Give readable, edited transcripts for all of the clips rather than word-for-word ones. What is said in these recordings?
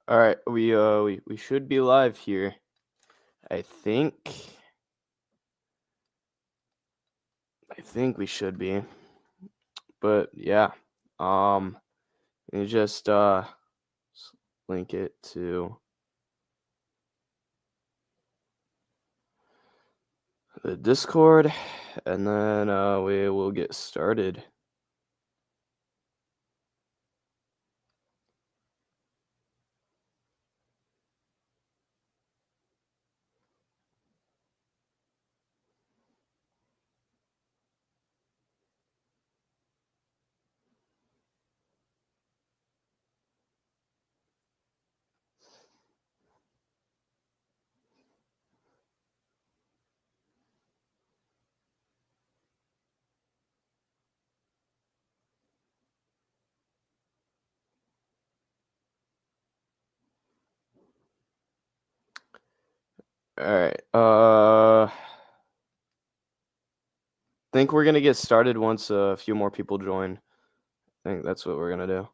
All right, we should be live here. I think. I think we should be. But yeah. Um let me just link it to the Discord and then we will get started. All right. Think we're going to get started once a few more people join. I think that's what we're going to do.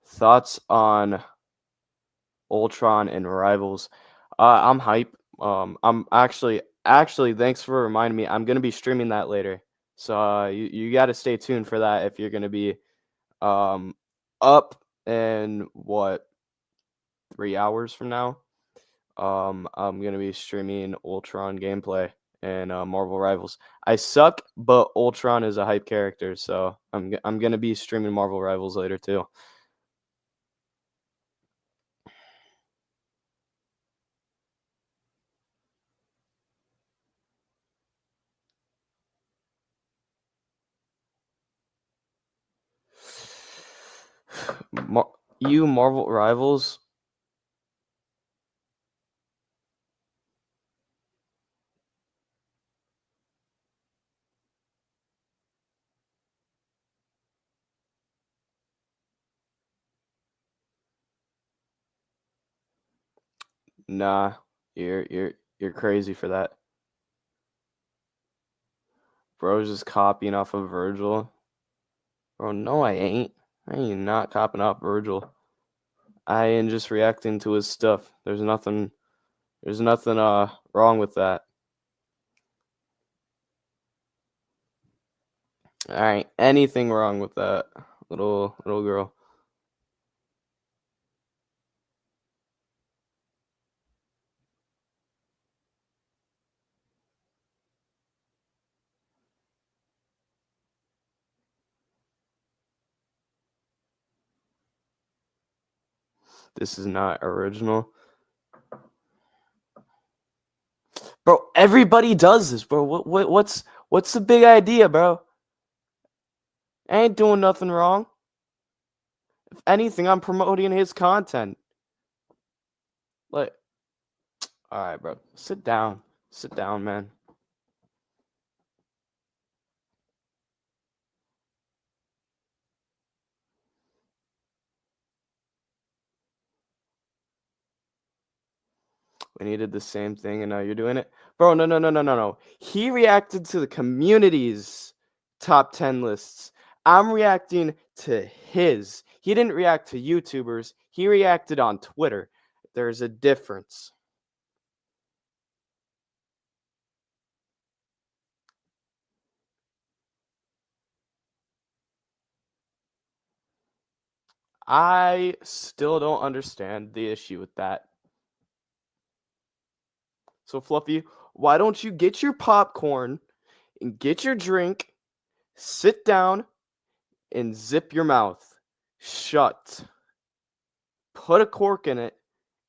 Thoughts on Ultron and Rivals? I'm hype. I'm actually thanks for reminding me. I'm going to be streaming that later. So you got to stay tuned for that if you're going to be up in 3 hours from now. I'm going to be streaming Ultron gameplay and Marvel Rivals. I suck, but Ultron is a hype character, so I'm going to be streaming Marvel Rivals later too. Marvel Rivals? Nah, you're crazy for that. Bro's just copying off of Virgil. Bro, no, I ain't. I ain't not copying off Virgil. I am just reacting to his stuff. There's nothing wrong with that. All right, anything wrong with that, little girl? This is not original. Bro, everybody does this, bro. What's the big idea, bro? I ain't doing nothing wrong. If anything, I'm promoting his content. Like, all right, bro. Sit down. Sit down, man. When he did the same thing and now you're doing it. Bro, no. He reacted to the community's top 10 lists. I'm reacting to his. He didn't react to YouTubers. He reacted on Twitter. There's a difference. I still don't understand the issue with that. So, Fluffy, why don't you get your popcorn and get your drink, sit down, and zip your mouth shut. Put a cork in it,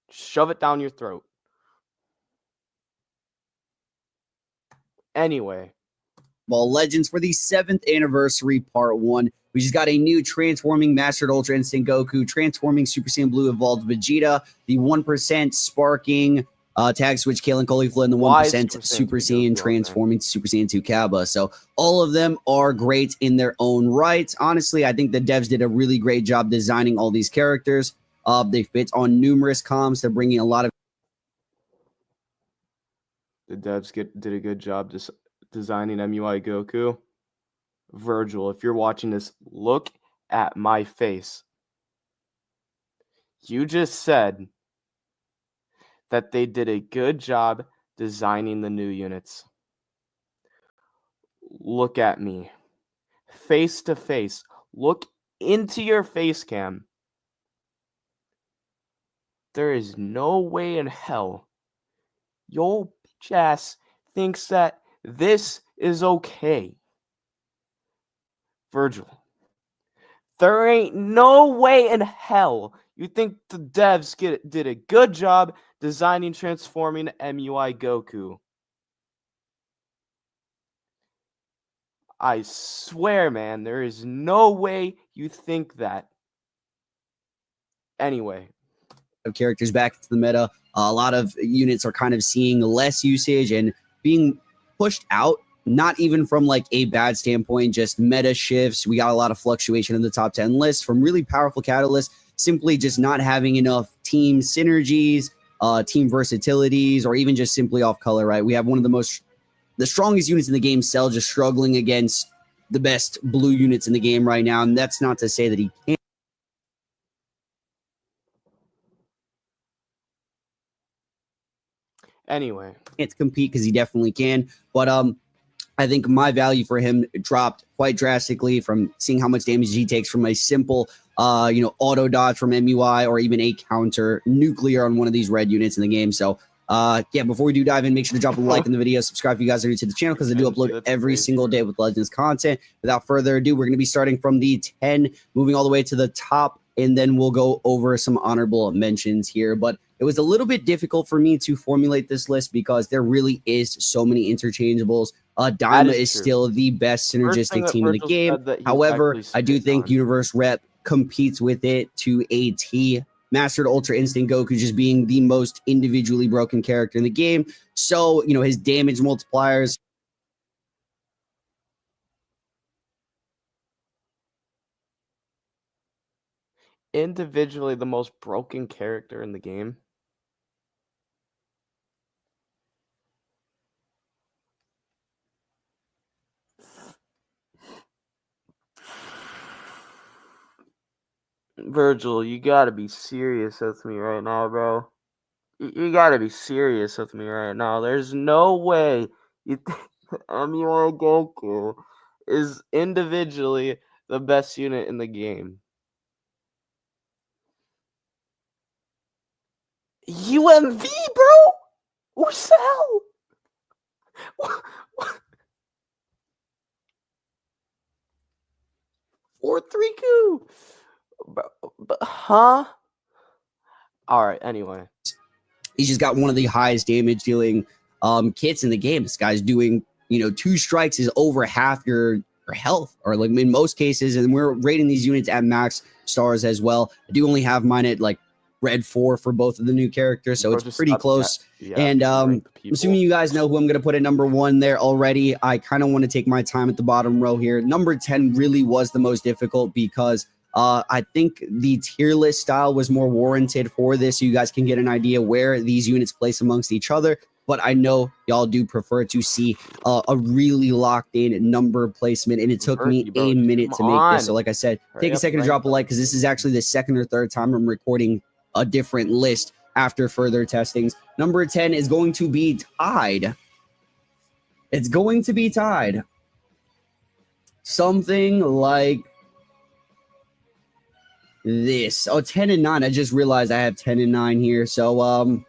shove it down your throat. Anyway. Ball Legends for the 7th anniversary part 1. We just got a new transforming Mastered Ultra Instinct Goku, transforming Super Saiyan Blue Evolved Vegeta, the 1% sparking tag switch Kalen Caulifla, and the 1% Super Saiyan transforming to Super Saiyan 2 Cabba. So all of them are great in their own right. Honestly, I think the devs did a really great job designing all these characters. They fit on numerous comms. They're bringing a lot of... The devs did a good job designing MUI Goku. Virgil, if you're watching this, look at my face. You just said that they did a good job designing the new units. Look at me. Face to face. Look into your face cam. There is no way in hell your bitch ass thinks that this is okay. Virgil, there ain't no way in hell you think the devs did a good job designing transforming MUI Goku. I swear, man, there is no way you think that. Anyway, of characters back into the meta. A lot of units are kind of seeing less usage and being pushed out, not even from like a bad standpoint, just meta shifts. We got a lot of fluctuation in the top 10 list from really powerful catalysts, simply just not having enough team synergies, team versatilities, or even just simply off color, right? We have one of the strongest units in the game, Cell, just struggling against the best blue units in the game right now. And that's not to say that he can't. anyway, Can't compete, because he definitely can. But I think my value for him dropped quite drastically from seeing how much damage he takes from a simple auto dodge from MUI, or even a counter nuclear on one of these red units in the game. So before we do dive in, make sure to drop a like in the video, subscribe if you guys are new to the channel, because I do upload every single day with Legends content. Without further ado, we're going to be starting from the 10, moving all the way to the top, and then we'll go over some honorable mentions here. But it was a little bit difficult for me to formulate this list because there really is so many interchangeables. Daima is still the best synergistic team in the game. However, I do think Universe Rep competes with it to a T. Mastered Ultra Instinct Goku just being the most individually broken character in the game. So, his damage multipliers. Individually the most broken character in the game. Virgil, you gotta be serious with me right now, bro. You gotta be serious with me right now. There's no way you think MUI Goku is individually the best unit in the game. UMV, bro? What's the hell? 4-3-2. Huh? Alright, anyway. He's just got one of the highest damage dealing kits in the game. This guy's doing, 2 strikes is over half your health, or like in most cases. And we're rating these units at max stars as well. I do only have mine at like red 4 for both of the new characters, so it's pretty close. And I'm assuming you guys know who I'm going to put at number 1 there already. I kind of want to take my time at the bottom row here. Number 10 really was the most difficult because I think the tier list style was more warranted for this, so you guys can get an idea where these units place amongst each other. But I know y'all do prefer to see a really locked in number placement, and it took me a minute to make this. So like I said, take a second to drop a like, because this is actually the second or third time I'm recording a different list after further testings. Number 10 is going to be tied. It's going to be tied. Something like this. 10 and 9. I just realized I have 10 and 9 here. So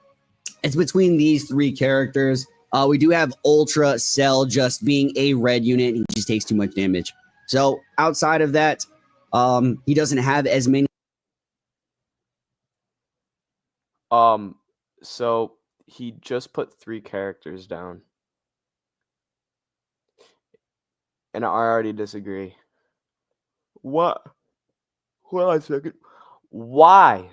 it's between these 3 characters. We do have Ultra Cell just being a red unit. He just takes too much damage. So outside of that, he doesn't have as many. So he just put 3 characters down. And I already disagree. What? Hold on a second. Why?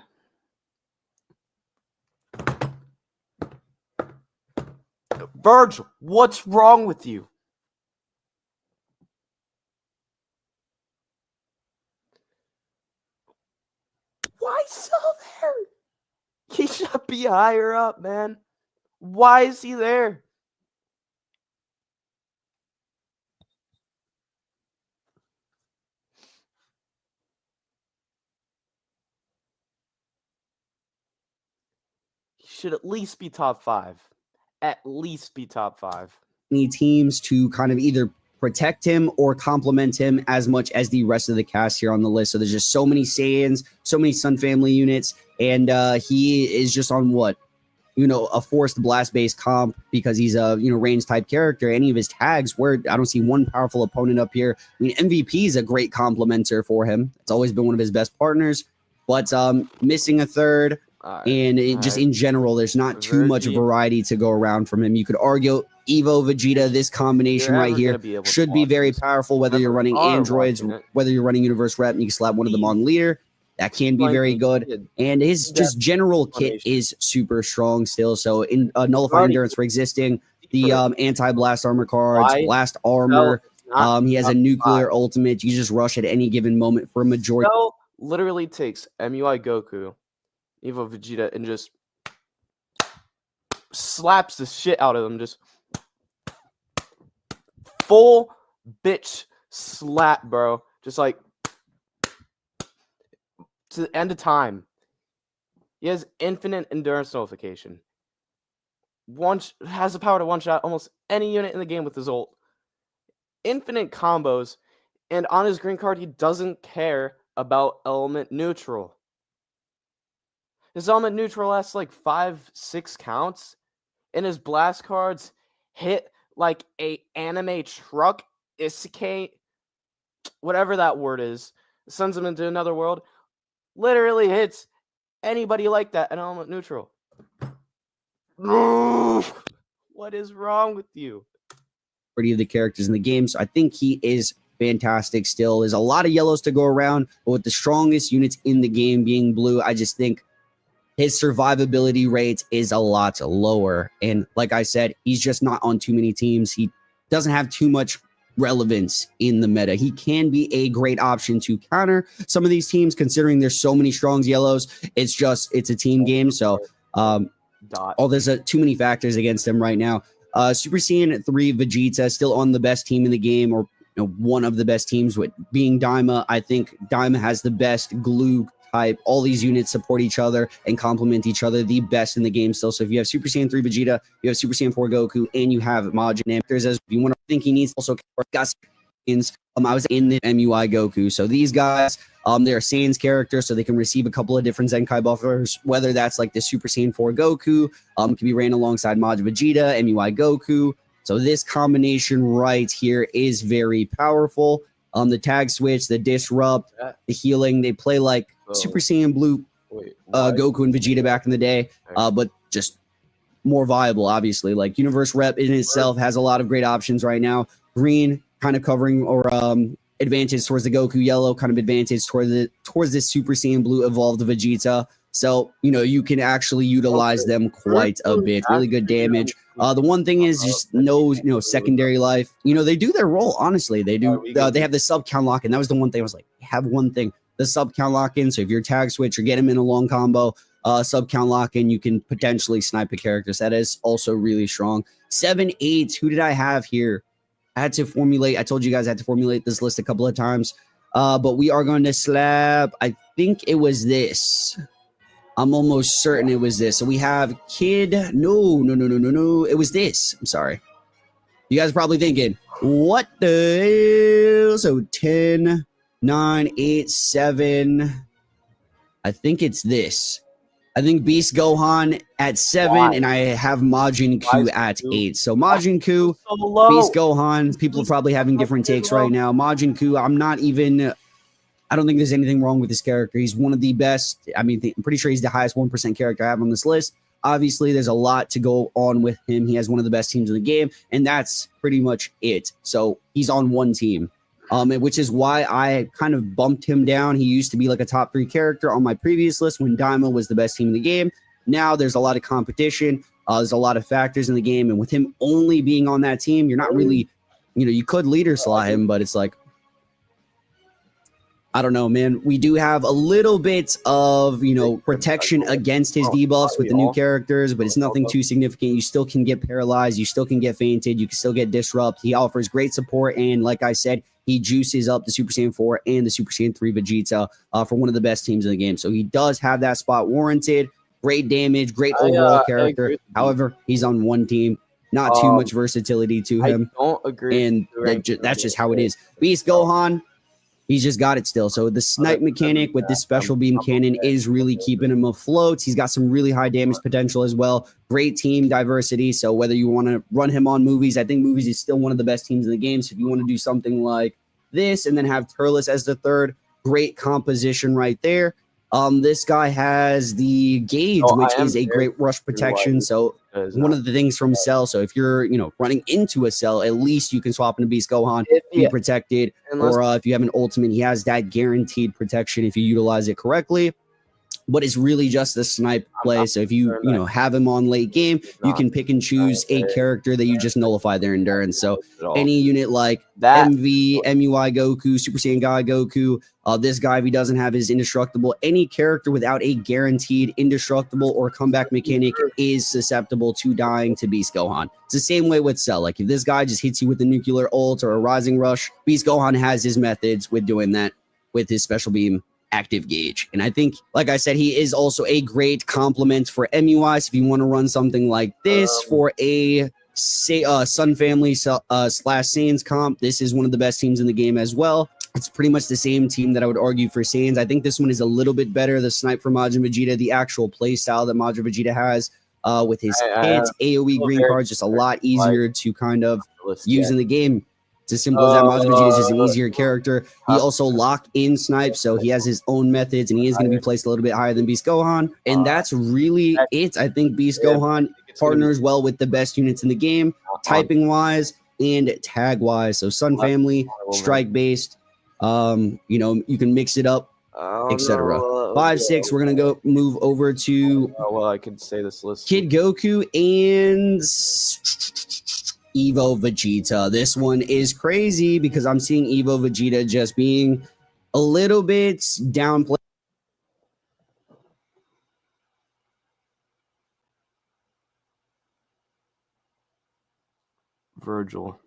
Virgil, what's wrong with you? Why Cell there? He should be higher up, man. Why is he there? should at least be top 5. At least be top 5. Need teams to kind of either protect him or complement him as much as the rest of the cast here on the list. So there's just so many Saiyans, so many Sun family units, and he is just on what? A forced blast-based comp because he's a, range type character. Any of his tags where I don't see one powerful opponent up here. I mean, MVP is a great complementer for him. It's always been one of his best partners, but missing a third. Just in general, there's not too much variety to go around from him. You could argue Evo Vegeta, this combination right here should be very powerful, whether you're running androids, whether you're running Universe Rep, and you can slap one of them on leader. That can be very good. And his just general kit is super strong still. So in Nullify Endurance for existing, the anti-blast armor cards, blast armor. He has a nuclear ultimate. You just rush at any given moment for a majority. Cell literally takes MUI Goku, Evo Vegeta, and just slaps the shit out of them. Just full bitch slap, bro. Just like to the end of time. He has infinite endurance nullification. Has the power to one-shot almost any unit in the game with his ult. Infinite combos, and on his green card, he doesn't care about element neutral. His element neutral lasts like 5-6 counts, and his blast cards hit like a anime truck, isekai, whatever that word is, sends him into another world. Literally hits anybody like that at element neutral. What is wrong with you? Of the characters in the game, so I think he is fantastic still. There's a lot of yellows to go around, but with the strongest units in the game being blue, I just think his survivability rate is a lot lower. And like I said, he's just not on too many teams. He doesn't have too much relevance in the meta. He can be a great option to counter some of these teams, considering there's so many strong yellows. It's a team game, so there's too many factors against him right now. Super Saiyan 3 Vegeta still on the best team in the game, or one of the best teams, with being Daima. I think Daima has the best glue type. All these units support each other and complement each other the best in the game still. So if you have Super Saiyan 3 Vegeta, you have Super Saiyan 4 Goku, and you have Majin, there's as you want to think he needs also got I was in the MUI Goku. So these guys, they're Saiyan's characters, so they can receive a couple of different Zenkai buffers, whether that's like the Super Saiyan 4 Goku, can be ran alongside Majin Vegeta, MUI Goku. So this combination right here is very powerful. The tag switch, the disrupt, the healing, they play like Super Saiyan Blue, Goku and Vegeta back in the day, but just more viable, obviously. Like Universe Rep in itself has a lot of great options right now. Green kind of covering or advantage towards the Goku, yellow kind of advantage towards this Super Saiyan Blue evolved Vegeta. So, you can actually utilize them quite a bit. Really good damage. The one thing is just no, secondary life. They do their role, honestly. They do. They have the sub count lock, and that was the one thing I was like, have one thing. The sub count lock in. So if you're tag switch or get him in a long combo, sub count lock in, you can potentially snipe a character. So that is also really strong. 7-8. Who did I have here? I told you guys I had to formulate this list a couple of times. But we are going to slap, I think it was this. I'm almost certain it was this. So we have Kid. No. It was this. I'm sorry. You guys are probably thinking, what the hell? So 10, 9, 8, 7. I think it's this. I think Beast Gohan at 7, and I have Majin Q at 8. So Majin Q, Beast Gohan, people are probably having different takes right now. Majin Q, I don't think there's anything wrong with this character. He's one of the best. I mean, I'm pretty sure he's the highest 1% character I have on this list. Obviously, there's a lot to go on with him. He has one of the best teams in the game, and that's pretty much it. So he's on one team. Which is why I kind of bumped him down. He used to be like a top 3 character on my previous list when Daima was the best team in the game. Now there's a lot of competition. There's a lot of factors in the game. And with him only being on that team, you're not really, you could leader slot him, but it's like, I don't know, man. We do have a little bit of, protection against his debuffs with the new characters, but it's nothing too significant. You still can get paralyzed. You still can get fainted. You can still get disrupt. He offers great support. And like I said, he juices up the Super Saiyan 4 and the Super Saiyan 3 Vegeta for one of the best teams in the game. So he does have that spot warranted. great damage, great I overall agree character. with you. However, he's on one team, not too much versatility to I him, don't agree. and that's just how it is. Beast Gohan, he's just got it still. So the snipe mechanic with this special beam cannon is really keeping him afloat. He's got some really high damage potential as well. Great team diversity. So whether you want to run him on movies, I think movies is still one of the best teams in the game. So if you want to do something like this and then have Turles as the third, great composition right there. This guy has the gauge, which is a great rush protection. So one of the things from Cell. So if you're, running into a Cell, at least you can swap into Beast Gohan, be protected. Or if you have an ultimate, he has that guaranteed protection if you utilize it correctly. But it's really just the snipe play. So if you have him on late game, you can pick and choose a character that you just nullify their endurance. So any unit like MV, MUI Goku, Super Saiyan God Goku, this guy, if he doesn't have his indestructible, any character without a guaranteed indestructible or comeback mechanic is susceptible to dying to Beast Gohan. It's the same way with Cell. Like if this guy just hits you with a nuclear ult or a rising rush, Beast Gohan has his methods with doing that with his special beam active gauge. And I think, like I said, he is also a great complement for MUIs. If you want to run something like this for a Sun Family slash Saiyans comp, this is one of the best teams in the game as well. It's pretty much the same team that I would argue for Saiyans. I think this one is a little bit better. The snipe for Majin Vegeta, the actual play style that Majin Vegeta has with his hits, AoE green cards, just a lot easier to kind of use in the game. It's as simple as that. Majin Vegeta is just an easier character. He also locked in snipe, so he has his own methods, and he is going to be placed a little bit higher than Beast Gohan. And that's really it. I think Beast Gohan partners well with the best units in the game, typing-wise and tag-wise. So Sun Family, strike-based. You can mix it up, etc. 5-6. We're gonna move over to I could say this list. Kid Goku and Evo Vegeta. This one is crazy because I'm seeing Evo Vegeta just being a little bit downplayed. Virgil.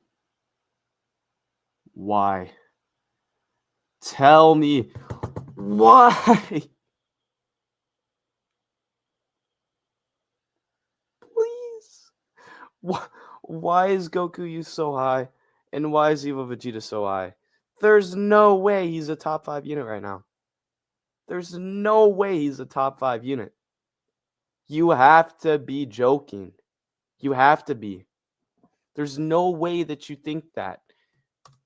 Why? Tell me why. Please. Why is Goku used so high? And why is Evo Vegeta so high? There's no way he's a top 5 unit right now. There's no way he's a top 5 unit. You have to be joking. You have to be. There's no way that you think that.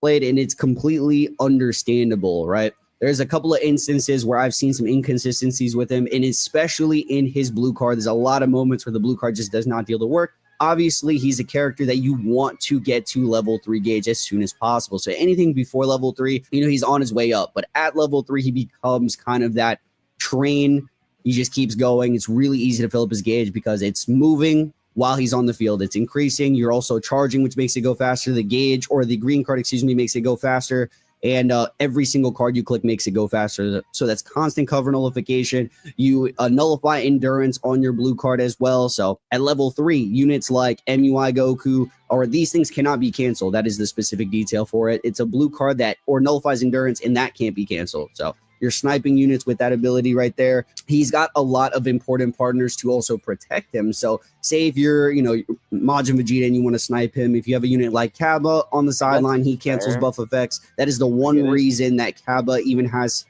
And it's completely understandable, right? There's a couple of instances where I've seen some inconsistencies with him, and especially in his blue card. There's a lot of moments where the blue card just does not deal the work. Obviously, he's a character that you want to get to level 3 gauge as soon as possible. So anything before level 3, he's on his way up. But at level 3, he becomes kind of that train. He just keeps going. It's really easy to fill up his gauge because it's moving while he's on the field. It's increasing. You're also charging, which makes it go faster. The gauge, or the green card, makes it go faster. And every single card you click makes it go faster. So that's constant cover nullification. You nullify endurance on your blue card as well. So at level 3, units like MUI Goku, or these things cannot be canceled. That is the specific detail for it. It's a blue card that or nullifies endurance, and that can't be canceled. So you're sniping units with that ability right there. He's got a lot of important partners to also protect him. So say if you're, Majin Vegeta and you want to snipe him, if you have a unit like Kaba on the sideline, he cancels buff effects. That is the one reason that Kaba even has,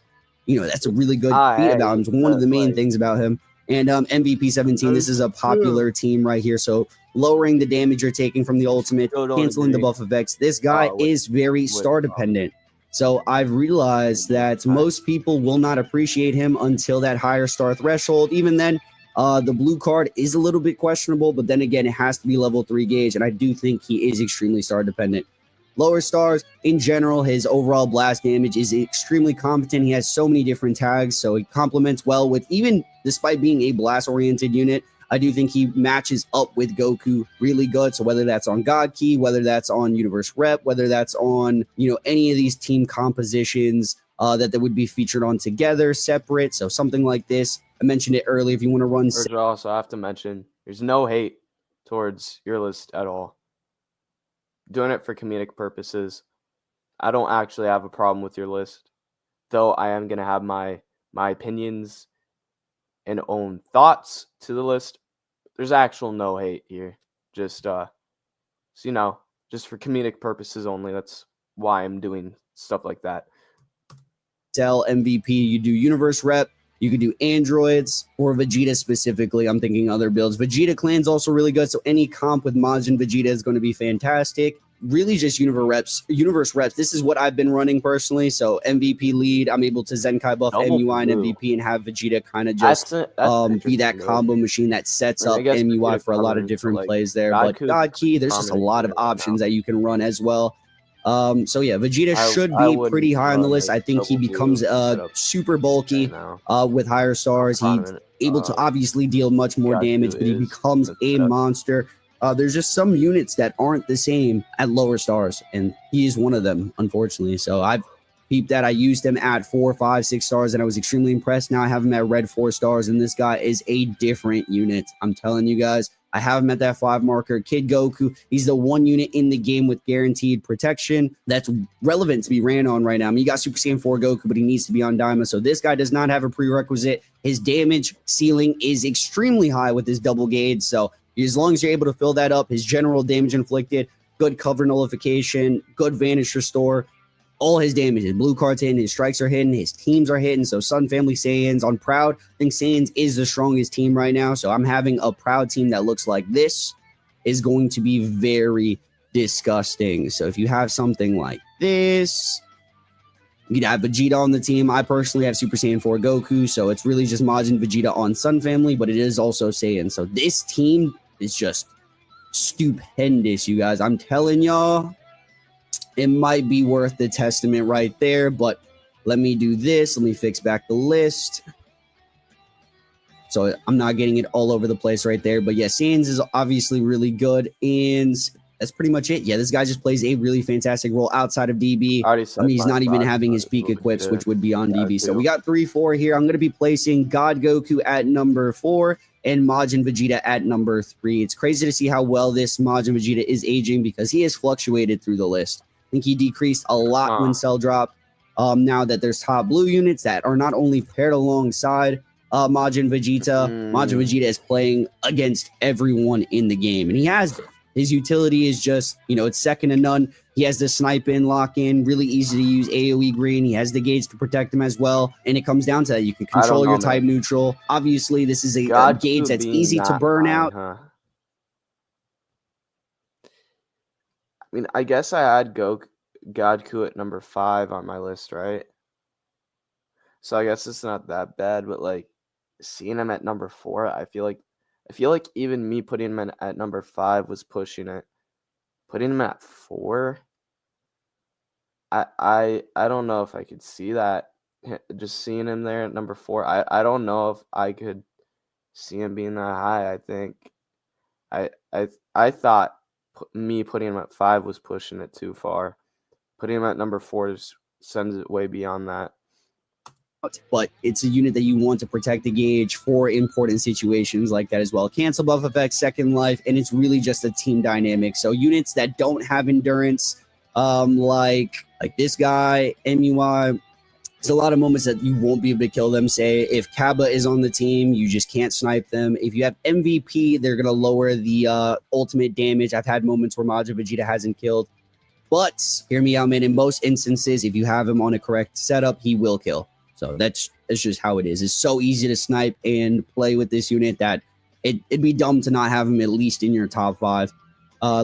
that's a really good feat about him. It's one of the main things about him. And MVP 17, this is a popular team right here. So lowering the damage you're taking from the ultimate, canceling the buff effects. This guy is very star dependent. So I've realized that most people will not appreciate him until that higher star threshold. Even then, the blue card is a little bit questionable, but then again, it has to be level 3 gauge, and I do think he is extremely star dependent. Lower stars, in general, his overall blast damage is extremely competent. He has so many different tags, so he complements well with, even despite being a blast-oriented unit, I do think he matches up with Goku really good. So whether that's on God Key, whether that's on Universe Rep, whether that's on, any of these team compositions that would be featured on together, separate. So something like this. I mentioned it earlier. If you want to run... Also, I have to mention, there's no hate towards your list at all. Doing it for comedic purposes. I don't actually have a problem with your list, though I am going to have my opinions and own thoughts to the list. There's actual no hate here. Just so you know, just for comedic purposes only. That's why I'm doing stuff like that. Cell MVP, you do universe rep, you could do androids or Vegeta specifically. I'm thinking other builds. Vegeta clan's also really good, so any comp with Majin Vegeta is going to be fantastic. Really just universe reps. This is what I've been running personally. So MVP lead, I'm able to Zenkai buff Double MUI and blue. MVP and have Vegeta kind of just That's be that interesting combo machine that sets I up guess MUI Vegeta for a lot of common, so, different like, plays there. God But Key God Key, there's just a prominent lot of unit right now. options that you can run as well. So yeah, Vegeta should I be wouldn't pretty high on the run, list. like, I think he double blue becomes setup super bulky right now. with higher stars. He's Prominent, able to obviously deal much more God damage, Key but he is becomes the a setup. monster. There's just some units that aren't the same at lower stars, and he is one of them, unfortunately. So I've peeped that. I used him at 4, 5, 6 stars, and I was extremely impressed. Now I have him at red 4 stars, and this guy is a different unit. I'm telling you guys. I have him at that 5 marker. Kid Goku, he's the one unit in the game with guaranteed protection that's relevant to be ran on right now. I mean, you got Super Saiyan 4 Goku, but he needs to be on Daima. So this guy does not have a prerequisite. His damage ceiling is extremely high with his double gauge. So as long as you're able to fill that up, his general damage inflicted, good cover nullification, good vanish restore, all his damage, his blue card's hitting, his strikes are hitting, his teams are hitting. So Sun Family Saiyans on Proud, I think Saiyans is the strongest team right now. So I'm having a Proud team that looks like this is going to be very disgusting. So if you have something like this, you'd have Vegeta on the team. I personally have Super Saiyan 4 Goku, so it's really just Majin Vegeta on Sun Family, but it is also Saiyan. So this team is just stupendous, you guys. I'm telling y'all, it might be worth the testament right there, but let me do this. Let me fix back the list. So I'm not getting it all over the place right there. But yeah, Saiyans is obviously really good. And that's pretty much it. Yeah, this guy just plays a really fantastic role outside of DB. I mean, he's not even having his peak equips, which would be on DB. So we got 3-4 here. I'm going to be placing God Goku at number 4 and Majin Vegeta at number 3. It's crazy to see how well this Majin Vegeta is aging because he has fluctuated through the list. I think he decreased a lot when Cell dropped. Now that there's top blue units that are not only paired alongside Majin Vegeta, Majin Vegeta is playing against everyone in the game, and he has his utility is just, you know, it's second to none. He has the snipe in, lock in, really easy to use AoE green. He has the gauge to protect him as well, and it comes down to that. You can control your type neutral. Obviously, this is a gauge that's easy to burn out. I mean, I guess I had Godku at number 5 on my list, right? So I guess it's not that bad, but like seeing him at number 4, I feel like even me putting him at number 5 was pushing it. Putting him at 4, I don't know if I could see that. Just seeing him there at number 4, I don't know if I could see him being that high. I think I thought me putting him at 5 was pushing it too far. Putting him at number 4 just sends it way beyond that. But it's a unit that you want to protect the gauge for important situations like that as well. Cancel buff effect, second life, and it's really just a team dynamic. So units that don't have endurance, like this guy, MUI, there's a lot of moments that you won't be able to kill them. Say if Kaba is on the team, you just can't snipe them. If you have MVP, they're going to lower the ultimate damage. I've had moments where Majin Vegeta hasn't killed. But hear me out, man. In most instances, if you have him on a correct setup, he will kill. So that's just how it is. It's so easy to snipe and play with this unit that it'd be dumb to not have him at least in your top 5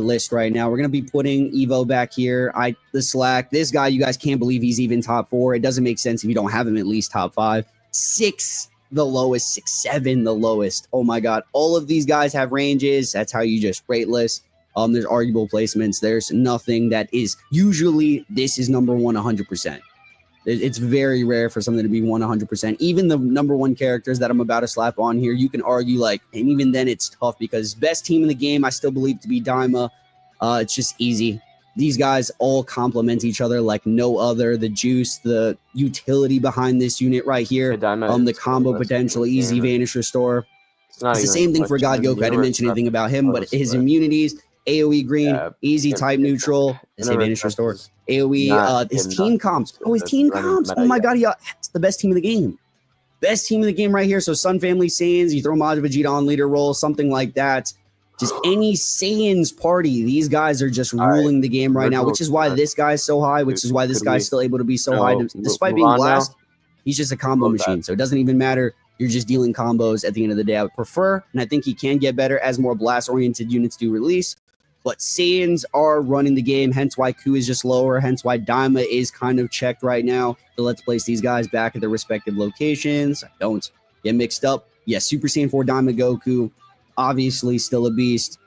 list right now. We're going to be putting Evo back here. The Slack. This guy, you guys can't believe he's even top 4. It doesn't make sense if you don't have him at least top 5. 6, the lowest. 6, 7, the lowest. Oh my God. All of these guys have ranges. That's how you just rate list. There's arguable placements. There's nothing that is usually this is number 1 100%. It's very rare for something to be 100%. Even the number 1 characters that I'm about to slap on here, you can argue and even then it's tough because best team in the game, I still believe to be Daima. It's just easy. These guys all complement each other like no other. The juice, the utility behind this unit right here, the combo potential, easy vanish restore. It's the same thing for God Goku. I didn't mention anything about him, but his immunities, AoE green, easy type neutral, vanish restore. AoE, his team comps. Oh, his team comps. Oh my God, it's the best team in the game. best team in the game right here. So Sun Family Saiyans, you throw Majin Vegeta on leader role, something like that. Just any Saiyans party, these guys are just ruling the game right now, which is why this guy's so high, which is why this guy's still able to be so high. Despite being last, he's just a combo machine. So it doesn't even matter. You're just dealing combos at the end of the day. I would prefer, and I think he can get better as more blast-oriented units do release. But Saiyans are running the game, hence why Ku is just lower, hence why Daima is kind of checked right now. So let's place these guys back at their respective locations. Don't get mixed up. Yes, Super Saiyan 4 Daima Goku, obviously still a beast.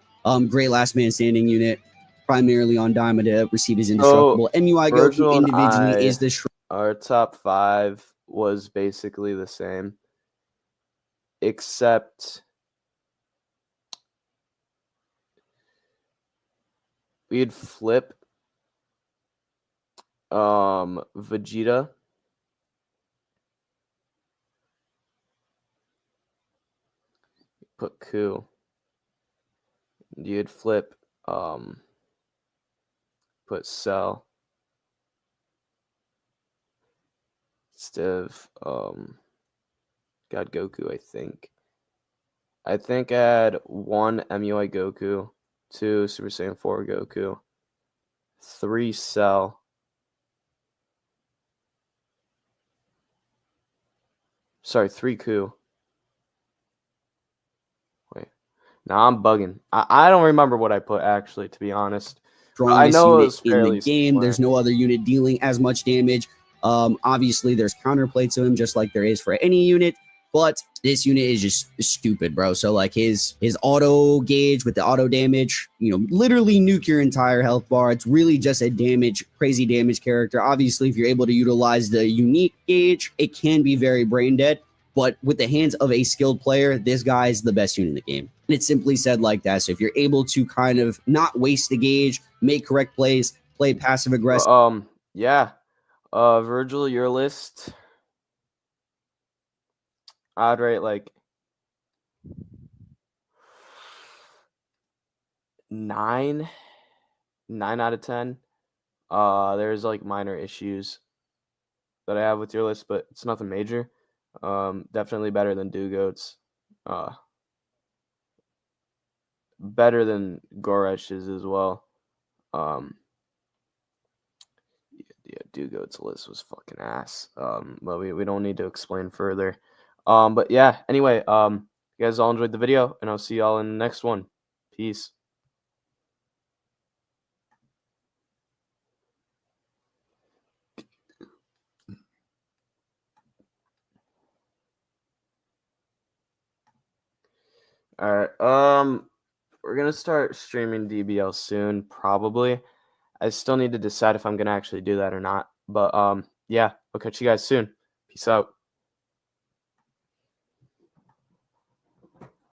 Great last man standing unit, primarily on Daima to receive his indestructible. MUI Goku individually is the our top 5 was basically the same, except we'd flip Vegeta. Put Ku. You'd flip put Cell. Instead of God Goku, I think. I had 1 MUI Goku, 2 Super Saiyan 4 Goku, 3 Cell, sorry, 3 Ku. Wait, now I'm bugging. I don't remember what I put actually, to be honest. I know unit in the game. Similar. There's no other unit dealing as much damage. Obviously, there's counterplay to him, just like there is for any unit. But this unit is just stupid, bro. So like his auto gauge with the auto damage, literally nuke your entire health bar. It's really just a crazy damage character. Obviously, if you're able to utilize the unique gauge, it can be very brain dead. But with the hands of a skilled player, this guy is the best unit in the game. And it's simply said like that. So if you're able to kind of not waste the gauge, make correct plays, play passive aggressive. Yeah. Virgil, your list. I'd rate like 9 out of 10. There's like minor issues that I have with your list, but it's nothing major. Definitely better than Dugoat's. Better than Goresh's as well. Yeah, Dugoat's list was fucking ass. But we don't need to explain further. But yeah, anyway, you guys all enjoyed the video, and I'll see y'all in the next one. Peace. All right. We're gonna start streaming DBL soon, probably. I still need to decide if I'm gonna actually do that or not. But yeah, I'll catch you guys soon. Peace out.